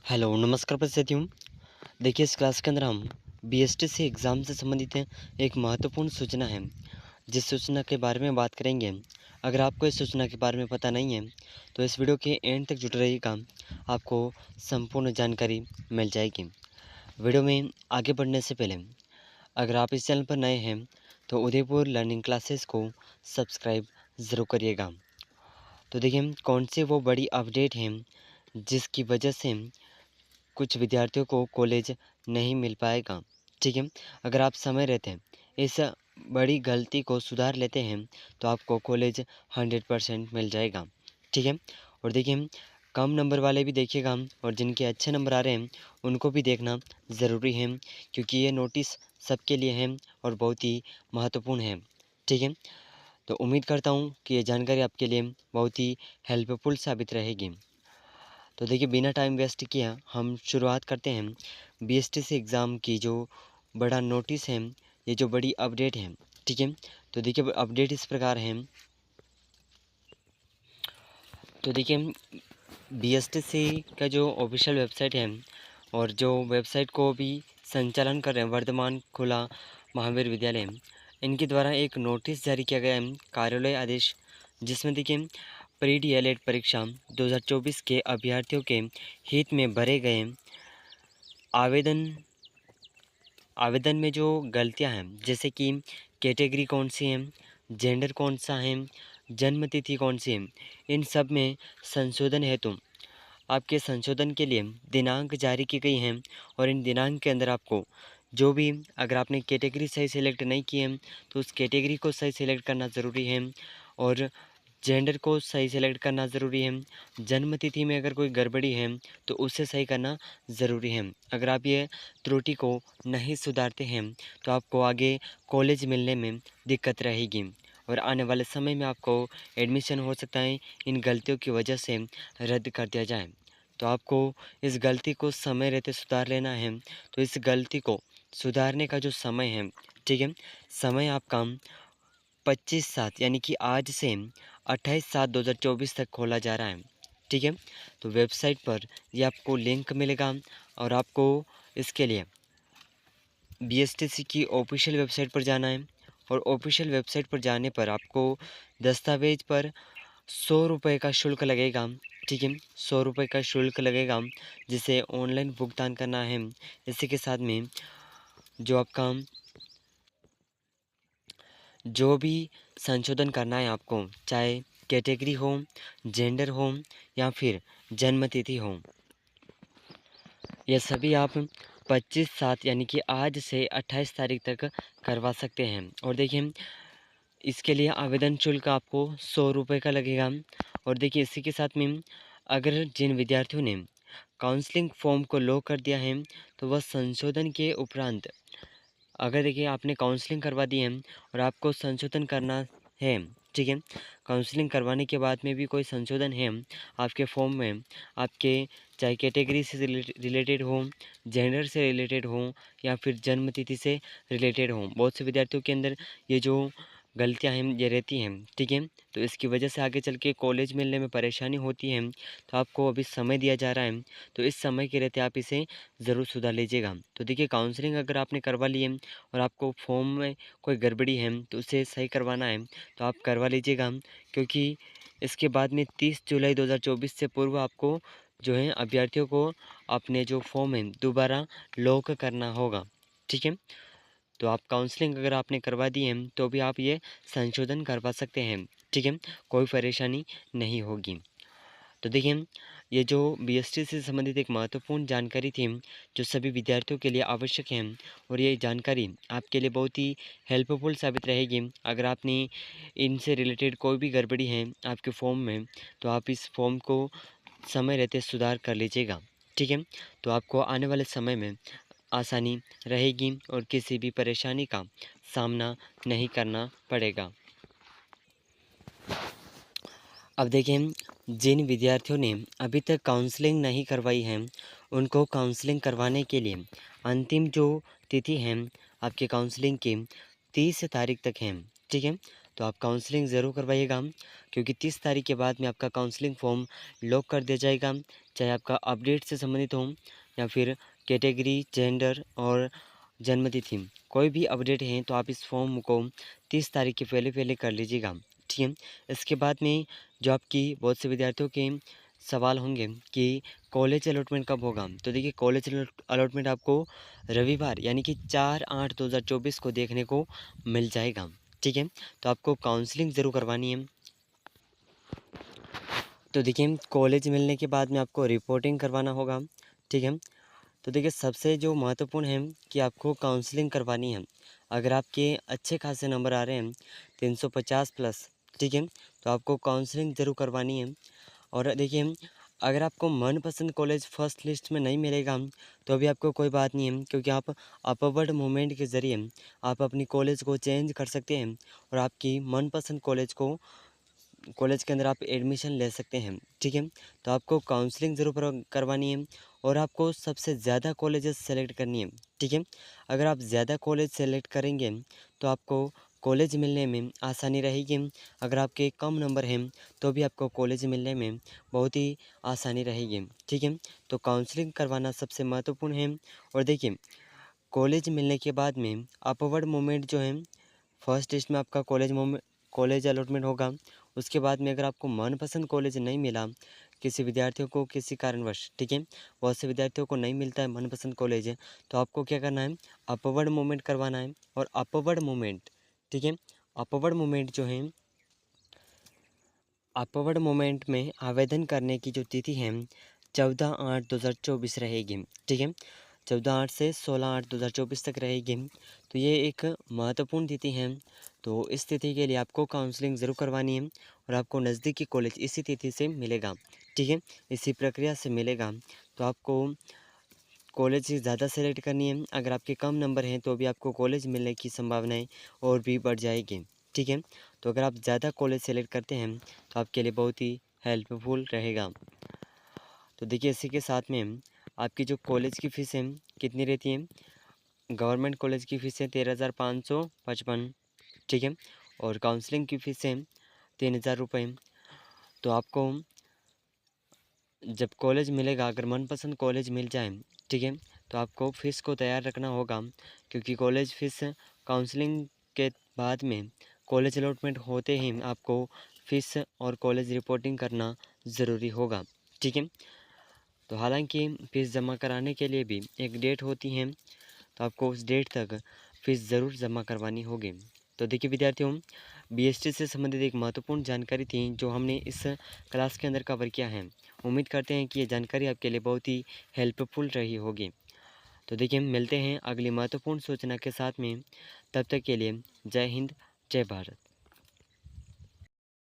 Hello, नमस्कार विद्यार्थियों। देखिए इस क्लास के अंदर हम बीएसटीसी एग्ज़ाम से संबंधित है एक महत्वपूर्ण सूचना है, जिस सूचना के बारे में बात करेंगे। अगर आपको इस सूचना के बारे में पता नहीं है, तो इस वीडियो के एंड तक जुड़े रहिएगा, आपको संपूर्ण जानकारी मिल जाएगी। वीडियो में आगे बढ़ने से पहले अगर आप इस चैनल पर नए हैं, तो उदयपुर लर्निंग क्लासेस को सब्सक्राइब ज़रूर करिएगा। तो देखिए कौन सी वो बड़ी अपडेट है, जिसकी वजह से कुछ विद्यार्थियों को कॉलेज नहीं मिल पाएगा। ठीक है, अगर आप समय रहते इस बड़ी गलती को सुधार लेते हैं, तो आपको कॉलेज 100% मिल जाएगा। ठीक है, और देखिए कम नंबर वाले भी देखिएगा, और जिनके अच्छे नंबर आ रहे हैं उनको भी देखना ज़रूरी है, क्योंकि ये नोटिस सबके लिए है और बहुत ही महत्वपूर्ण है। ठीक है, तो उम्मीद करता हूँ कि ये जानकारी आपके लिए बहुत ही हेल्पफुल साबित रहेगी। तो देखिए बिना टाइम वेस्ट किया हम शुरुआत करते हैं बीएसटीसी एग्ज़ाम की जो बड़ा नोटिस है, ये जो बड़ी अपडेट है। ठीक है, तो देखिए अपडेट इस प्रकार है। तो देखिए बीएसटीसी का जो ऑफिशियल वेबसाइट है, और जो वेबसाइट को भी संचालन कर रहे हैं वर्धमान खुला महावीर विद्यालय, इनके द्वारा एक नोटिस जारी किया गया है, कार्यालय आदेश, जिसमें देखिए प्री डीएलएड परीक्षा 2024 के अभ्यर्थियों के हित में भरे गए आवेदन आवेदन में जो गलतियां हैं, जैसे कि कैटेगरी कौन सी है, जेंडर कौन सा है, जन्म तिथि कौन सी है, इन सब में संशोधन हेतु आपके संशोधन के लिए दिनांक जारी की गई हैं। और इन दिनांक के अंदर आपको जो भी, अगर आपने कैटेगरी सही सेलेक्ट नहीं की है, तो उस कैटेगरी को सही सेलेक्ट करना ज़रूरी है, और जेंडर को सही सेलेक्ट करना ज़रूरी है। जन्म तिथि में अगर कोई गड़बड़ी है, तो उसे सही करना ज़रूरी है। अगर आप ये त्रुटि को नहीं सुधारते हैं, तो आपको आगे कॉलेज मिलने में दिक्कत रहेगी, और आने वाले समय में आपको एडमिशन हो सकता है इन गलतियों की वजह से रद्द कर दिया जाए। तो आपको इस गलती को समय रहते सुधार लेना है। तो इस गलती को सुधारने का जो समय है, ठीक है, समय आपका 25/7 यानी कि आज से 28/7/2024 तक खोला जा रहा है। ठीक है, तो वेबसाइट पर ये आपको लिंक मिलेगा, और आपको इसके लिए बीएसटीसी की ऑफिशियल वेबसाइट पर जाना है, और ऑफिशियल वेबसाइट पर जाने पर आपको दस्तावेज पर 100 रुपये का शुल्क लगेगा। ठीक है, 100 रुपये का शुल्क लगेगा, जिसे ऑनलाइन भुगतान करना है। इसी के साथ में जो आपका जो भी संशोधन करना है आपको, चाहे कैटेगरी हो, जेंडर हो, या फिर जन्म तिथि हो, ये सभी आप 25/7 यानी कि आज से 28 तारीख तक करवा सकते हैं। और देखिए इसके लिए आवेदन शुल्क आपको 100 रुपये का लगेगा। और देखिए इसी के साथ में अगर जिन विद्यार्थियों ने काउंसलिंग फॉर्म को लॉक कर दिया है, तो वह संशोधन के उपरांत, अगर देखिए आपने काउंसलिंग करवा दी है और आपको संशोधन करना है, ठीक है, काउंसलिंग करवाने के बाद में भी कोई संशोधन है आपके फॉर्म में, आपके चाहे कैटेगरी से रिलेटेड हो, जेंडर से रिलेटेड हो, या फिर जन्म तिथि से रिलेटेड हो, बहुत से विद्यार्थियों के अंदर ये जो गलतियां हैं ये रहती हैं। ठीक है, तो इसकी वजह से आगे चल के कॉलेज मिलने में परेशानी होती है। तो आपको अभी समय दिया जा रहा है, तो इस समय के रहते आप इसे ज़रूर सुधार लीजिएगा। तो देखिए काउंसलिंग अगर आपने करवा ली है और आपको फॉर्म में कोई गड़बड़ी है, तो उसे सही करवाना है, तो आप करवा लीजिएगा, क्योंकि इसके बाद में 30 जुलाई 2024 से पूर्व आपको जो है अभ्यर्थियों को अपने जो फॉर्म है दोबारा लॉक करना होगा। ठीक है, तो आप काउंसलिंग अगर आपने करवा दी है, तो भी आप ये संशोधन करवा सकते हैं। ठीक है, कोई परेशानी नहीं होगी। तो देखिए ये जो बीएसटी से संबंधित एक महत्वपूर्ण जानकारी थी, जो सभी विद्यार्थियों के लिए आवश्यक है, और ये जानकारी आपके लिए बहुत ही हेल्पफुल साबित रहेगी। अगर आपने इनसे रिलेटेड कोई भी गड़बड़ी है आपके फॉर्म में, तो आप इस फॉर्म को समय रहते सुधार कर लीजिएगा। ठीक है, तो आपको आने वाले समय में आसानी रहेगी, और किसी भी परेशानी का सामना नहीं करना पड़ेगा। अब देखें जिन विद्यार्थियों ने अभी तक काउंसलिंग नहीं करवाई है, उनको काउंसलिंग करवाने के लिए अंतिम जो तिथि है आपके काउंसलिंग की 30 तारीख तक है। ठीक है, तो आप काउंसलिंग ज़रूर करवाइएगा, क्योंकि 30 तारीख के बाद में आपका काउंसलिंग फॉर्म लॉक कर दिया जाएगा। चाहे आपका अपडेट से संबंधित हो या फिर कैटेगरी, जेंडर और जन्मतिथि, कोई भी अपडेट है तो आप इस फॉर्म को 30 तारीख के पहले पहले कर लीजिएगा, ठीक है। इसके बाद में जो आपकी बहुत से विद्यार्थियों के सवाल होंगे कि कॉलेज अलॉटमेंट कब होगा, तो देखिए कॉलेज अलॉटमेंट आपको रविवार यानी कि 4/8/2024 को देखने को मिल जाएगा, ठीक है। तो आपको काउंसलिंग ज़रूर करवानी है। तो देखिए कॉलेज मिलने के बाद में आपको रिपोर्टिंग करवाना होगा, ठीक है। तो देखिए सबसे जो महत्वपूर्ण है कि आपको काउंसलिंग करवानी है। अगर आपके अच्छे खासे नंबर आ रहे हैं 350 प्लस, ठीक है, तो आपको काउंसलिंग ज़रूर करवानी है। और देखिए अगर आपको मनपसंद कॉलेज फर्स्ट लिस्ट में नहीं मिलेगा तो भी आपको कोई बात नहीं है, क्योंकि आप अपवर्ड मूवमेंट के ज़रिए आप अपनी कॉलेज को चेंज कर सकते हैं और आपकी मनपसंद कॉलेज के अंदर आप एडमिशन ले सकते हैं, ठीक है। तो आपको काउंसलिंग ज़रूर करवानी है और आपको सबसे ज़्यादा कॉलेजेस सेलेक्ट करनी है, ठीक है। अगर आप ज़्यादा कॉलेज सेलेक्ट करेंगे तो आपको कॉलेज मिलने में आसानी रहेगी। अगर आपके कम नंबर हैं तो भी आपको कॉलेज मिलने में बहुत ही आसानी रहेगी, ठीक है। तो काउंसलिंग करवाना सबसे महत्वपूर्ण है। और देखिए कॉलेज मिलने के बाद में अपवर्ड मूवमेंट जो है, फर्स्ट लिस्ट में आपका कॉलेज अलॉटमेंट होगा। उसके बाद में अगर आपको मनपसंद कॉलेज नहीं मिला, किसी विद्यार्थियों को किसी कारणवश, ठीक है, बहुत से विद्यार्थियों को नहीं मिलता है मनपसंद कॉलेज, तो आपको क्या करना है, अपवर्ड मूवमेंट करवाना है। और अपवर्ड मूवमेंट, ठीक है, अपवर्ड मूवमेंट जो है, अपवर्ड मूवमेंट में आवेदन करने की जो तिथि है 14/8/2024 रहेगी, ठीक है। 14/8 से 16/8/2024 तक रहेगी। तो ये एक महत्वपूर्ण तिथि है। तो इस तिथि के लिए आपको काउंसलिंग ज़रूर करवानी है और आपको नज़दीकी कॉलेज इसी तिथि से मिलेगा, ठीक है, इसी प्रक्रिया से मिलेगा। तो आपको कॉलेज ज़्यादा सेलेक्ट करनी है। अगर आपके कम नंबर हैं तो भी आपको कॉलेज मिलने की संभावनाएं और भी बढ़ जाएगी, ठीक है। तो अगर आप ज़्यादा कॉलेज सेलेक्ट करते हैं तो आपके लिए बहुत ही हेल्पफुल रहेगा। तो देखिए इसी के साथ में आपकी जो कॉलेज की फ़ीस है कितनी रहती है, गवर्नमेंट कॉलेज की फ़ीस है 13,555, ठीक है। और काउंसलिंग की फ़ीस है 3,000 रुपये। तो आपको जब कॉलेज मिलेगा, अगर मनपसंद कॉलेज मिल जाए, ठीक है, तो आपको फ़ीस को तैयार रखना होगा, क्योंकि कॉलेज फ़ीस काउंसलिंग के बाद में कॉलेज अलॉटमेंट होते ही आपको फ़ीस और कॉलेज रिपोर्टिंग करना ज़रूरी होगा, ठीक है। तो हालांकि फ़ीस जमा कराने के लिए भी एक डेट होती है, तो आपको उस डेट तक फ़ीस ज़रूर जमा करवानी होगी। तो देखिए विद्यार्थियों, बीएसटी से संबंधित एक महत्वपूर्ण जानकारी थी जो हमने इस क्लास के अंदर कवर किया है। उम्मीद करते हैं कि ये जानकारी आपके लिए बहुत ही हेल्पफुल रही होगी। तो देखिए मिलते हैं अगली महत्वपूर्ण सूचना के साथ में। तब तक के लिए जय हिंद, जय भारत।